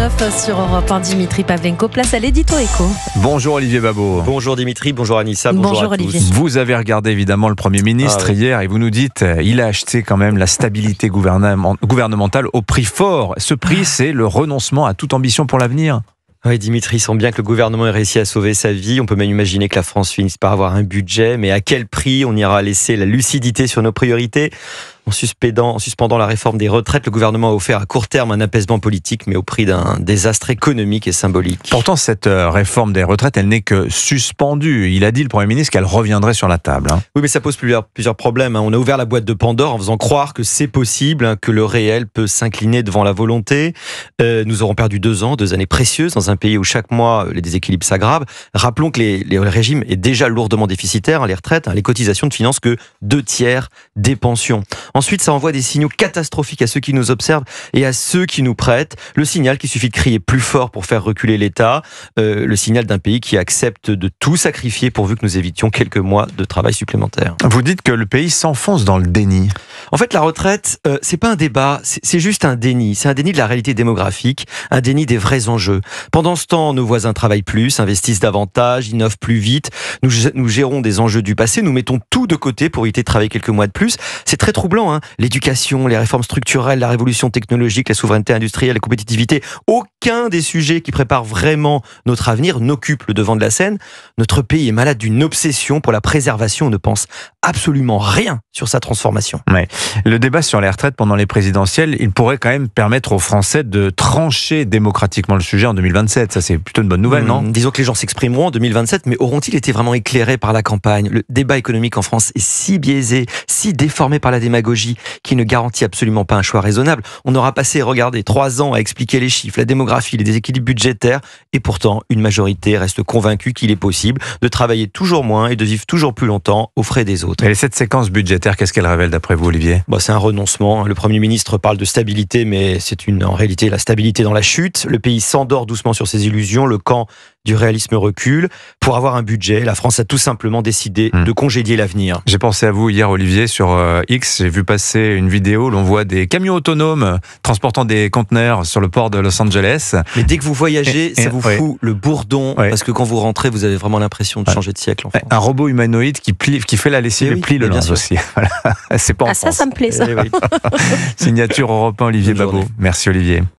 8h09 sur Europe 1. Dimitri Pavlenko, place à l'édito éco. Bonjour Olivier Babot. Bonjour Dimitri, bonjour Anissa, bonjour à Olivier. tous. Vous avez regardé évidemment le Premier ministre hier et vous nous dites il a acheté quand même la stabilité gouvernementale au prix fort. Ce prix, c'est le renoncement à toute ambition pour l'avenir. Oui, Dimitri, il semble bien que le gouvernement ait réussi à sauver sa vie. On peut même imaginer que la France finisse par avoir un budget, mais à quel prix? On ira laisser la lucidité sur nos priorités. En suspendant la réforme des retraites, le gouvernement a offert à court terme un apaisement politique, mais au prix d'un désastre économique et symbolique. Pourtant, cette réforme des retraites, elle n'est que suspendue. Il a dit, le Premier ministre, qu'elle reviendrait sur la table. Oui, mais ça pose plusieurs problèmes. On a ouvert la boîte de Pandore en faisant croire que c'est possible, que le réel peut s'incliner devant la volonté. Nous aurons perdu 2 ans, 2 années précieuses, dans un pays où chaque mois, les déséquilibres s'aggravent. Rappelons que le régime est déjà lourdement déficitaire, les retraites, les cotisations ne financent que 2/3 des pensions. Ensuite, ça envoie des signaux catastrophiques à ceux qui nous observent et à ceux qui nous prêtent. Le signal qu'il suffit de crier plus fort pour faire reculer l'État. Le signal d'un pays qui accepte de tout sacrifier pourvu que nous évitions quelques mois de travail supplémentaire. Vous dites que le pays s'enfonce dans le déni. En fait, la retraite, c'est pas un débat, c'est juste un déni. C'est un déni de la réalité démographique, un déni des vrais enjeux. Pendant ce temps, nos voisins travaillent plus, investissent davantage, innovent plus vite. Nous gérons des enjeux du passé, nous mettons tout de côté pour éviter de travailler quelques mois de plus. C'est très troublant, L'éducation, les réformes structurelles, la révolution technologique, la souveraineté industrielle, la compétitivité, aucun des sujets qui préparent vraiment notre avenir n'occupe le devant de la scène. Notre pays est malade d'une obsession pour la préservation, on ne pense absolument rien sur sa transformation. Ouais. Le débat sur les retraites pendant les présidentielles, il pourrait quand même permettre aux Français de trancher démocratiquement le sujet en 2027. Ça, c'est plutôt une bonne nouvelle, non ? Disons que les gens s'exprimeront en 2027, mais auront-ils été vraiment éclairés par la campagne ? Le débat économique en France est si biaisé, si déformé par la démagogie, qui ne garantit absolument pas un choix raisonnable. On aura passé, regardez, 3 ans à expliquer les chiffres, la démographie, les déséquilibres budgétaires, et pourtant, une majorité reste convaincue qu'il est possible de travailler toujours moins et de vivre toujours plus longtemps aux frais des autres. Et cette séquence budgétaire, qu'est-ce qu'elle révèle d'après vous, Olivier ? C'est un renoncement. Le Premier ministre parle de stabilité, mais c'est en réalité la stabilité dans la chute. Le pays s'endort doucement sur ses illusions. Le camp du réalisme recule. Pour avoir un budget, la France a tout simplement décidé de congédier l'avenir. J'ai pensé à vous hier, Olivier, sur X. J'ai vu passer une vidéo où l'on voit des camions autonomes transportant des conteneurs sur le port de Los Angeles. Mais dès que vous voyagez, ça vous fout le bourdon, parce que quand vous rentrez, vous avez vraiment l'impression de changer de siècle. En France. Un robot humanoïde qui fait la lessive et plie le linge aussi. Voilà. C'est pas en France. Ça me plaît, ça. Oui. Signature Europe 1, Olivier Babot. Merci Olivier.